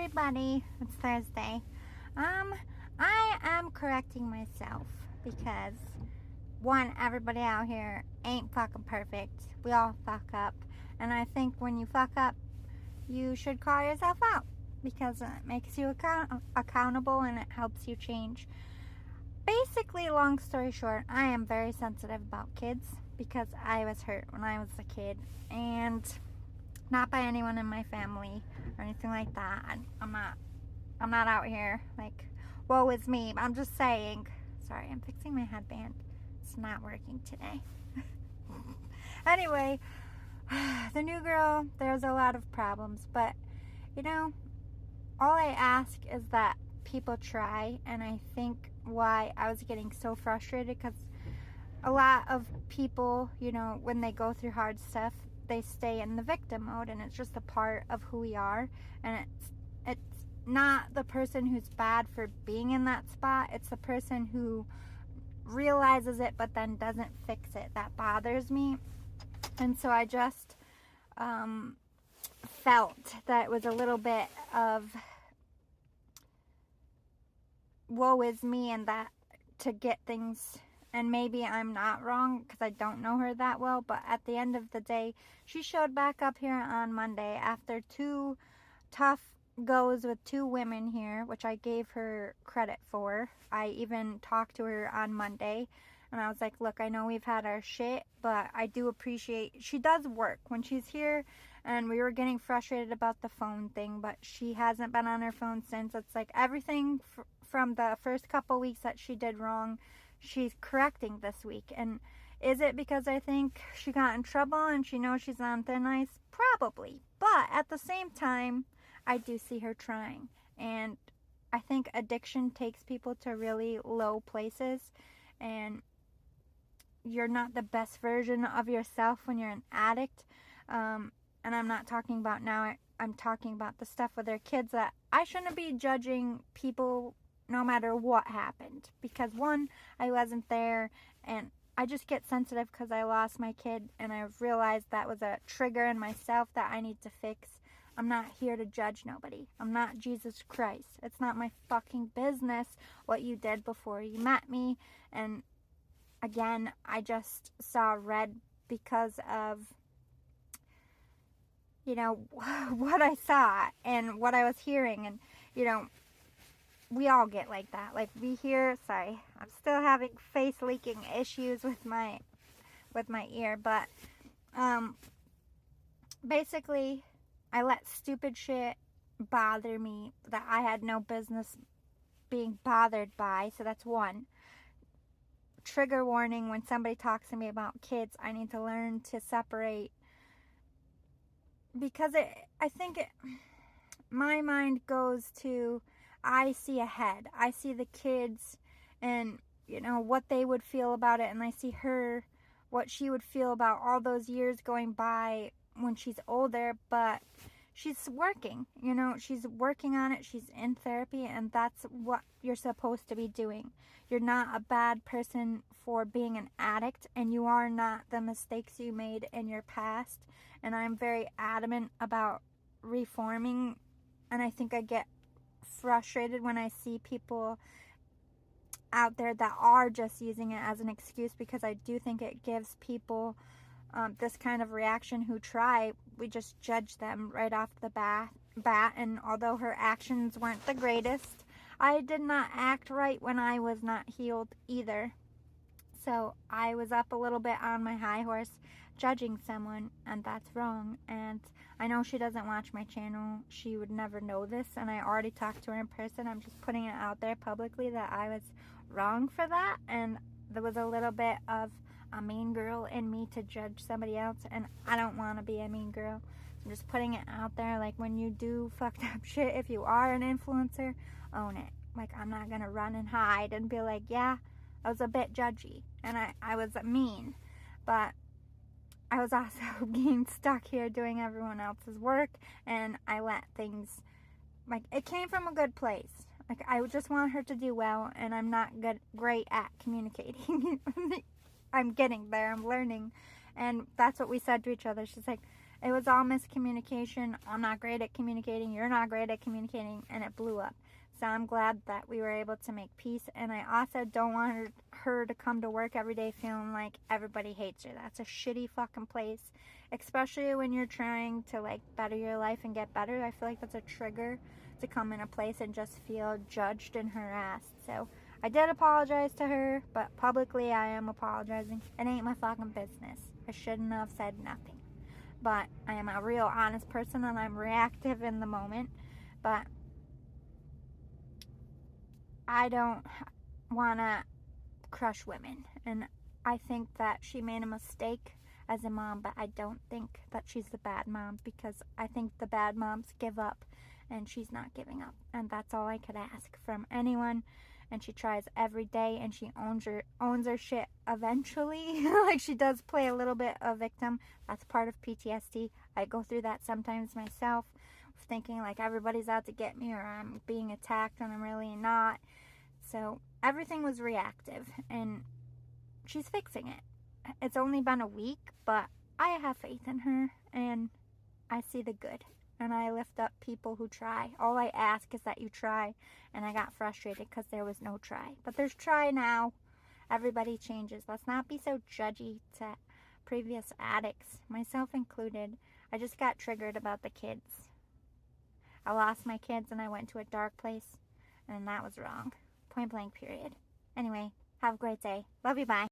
everybody. It's Thursday. I am correcting myself because one, everybody out here ain't fucking perfect. We all fuck up. And I think when you fuck up, you should call yourself out because it makes you accountable and it helps you change. Basically, long story short, I am very sensitive about kids because I was hurt when I was a kid, and not by anyone in my family or anything like that. I'm not out here like, woe is me. I'm just saying. Sorry, I'm fixing my headband. It's not working today. Anyway, the new girl, there's a lot of problems, but all I ask is that people try. And I think why I was getting so frustrated, because a lot of people, when they go through hard stuff, they stay in the victim mode, and it's just a part of who we are. And it's not the person who's bad for being in that spot, it's the person who realizes it but then doesn't fix it that bothers me. And so I just felt that it was a little bit of woe is me, and that to get things, and maybe I'm not wrong because I don't know her that well, but at the end of the day, she showed back up here on Monday after 2 tough goes with 2 women here, which I gave her credit for. I even talked to her on Monday, and I was like, look, I know we've had our shit, but I do appreciate, she does work when she's here. And we were getting frustrated about the phone thing, but she hasn't been on her phone since. It's like everything from the first couple weeks that she did wrong, she's correcting this week. And is it because I think she got in trouble and she knows she's on thin ice? Probably. But at the same time, I do see her trying. And I think addiction takes people to really low places. And you're not the best version of yourself when you're an addict. And I'm not talking about now, I'm talking about the stuff with their kids, that I shouldn't be judging people no matter what happened. Because one, I wasn't there, and I just get sensitive because I lost my kid, and I've realized that was a trigger in myself that I need to fix. I'm not here to judge nobody. I'm not Jesus Christ. It's not my fucking business what you did before you met me. And again, I just saw red because of what I saw and what I was hearing. And we all get like that. Like, we hear, sorry, I'm still having face leaking issues with my ear, but basically I let stupid shit bother me that I had no business being bothered by. So that's one. Trigger warning: when somebody talks to me about kids, I need to learn to separate, because my mind goes to, I see ahead. I see the kids and, what they would feel about it. And I see her, what she would feel about all those years going by when she's older. But she's working, she's working on it. She's in therapy, and that's what you're supposed to be doing. You're not a bad person for being an addict, and you are not the mistakes you made in your past. And I'm very adamant about reforming, and I think I get frustrated when I see people out there that are just using it as an excuse, because I do think it gives people this kind of reaction who try. We just judge them right off the bat. And although her actions weren't the greatest, I did not act right when I was not healed either. So I was up a little bit on my high horse judging someone, and that's wrong. And I know she doesn't watch my channel. She would never know this, and I already talked to her in person. I'm just putting it out there publicly that I was wrong for that, and there was a little bit of a mean girl in me to judge somebody else, and I don't want to be a mean girl. I'm just putting it out there. Like, when you do fucked up shit, if you are an influencer, own it. Like, I'm not gonna run and hide and be like, yeah, I was a bit judgy and I was mean, but I was also being stuck here doing everyone else's work, and I let things, like, it came from a good place. Like, I just want her to do well, and I'm not great at communicating. I'm getting there, I'm learning. And that's what we said to each other. She's like, It was all miscommunication. I'm not great at communicating. You're not great at communicating. And it blew up. So I'm glad that we were able to make peace. And I also don't want her to come to work every day feeling like everybody hates her. That's a shitty fucking place. Especially when you're trying to like better your life and get better. I feel like that's a trigger to come in a place and just feel judged and harassed. So I did apologize to her, but publicly I am apologizing. It ain't my fucking business. I shouldn't have said nothing. But I am a real honest person and I'm reactive in the moment. But I don't want to crush women. And I think that she made a mistake as a mom, but I don't think that she's the bad mom, because I think the bad moms give up and she's not giving up. And that's all I could ask from anyone. And she tries every day and she owns her shit eventually. Like, she does play a little bit of victim. That's part of PTSD. I go through that sometimes myself, thinking like everybody's out to get me or I'm being attacked and I'm really not. So everything was reactive and she's fixing it. It's only been a week, but I have faith in her and I see the good. And I lift up people who try. All I ask is that you try. And I got frustrated because there was no try. But there's try now. Everybody changes. Let's not be so judgy to previous addicts, myself included. I just got triggered about the kids. I lost my kids and I went to a dark place. And that was wrong. Point blank, period. Anyway, have a great day. Love you, bye.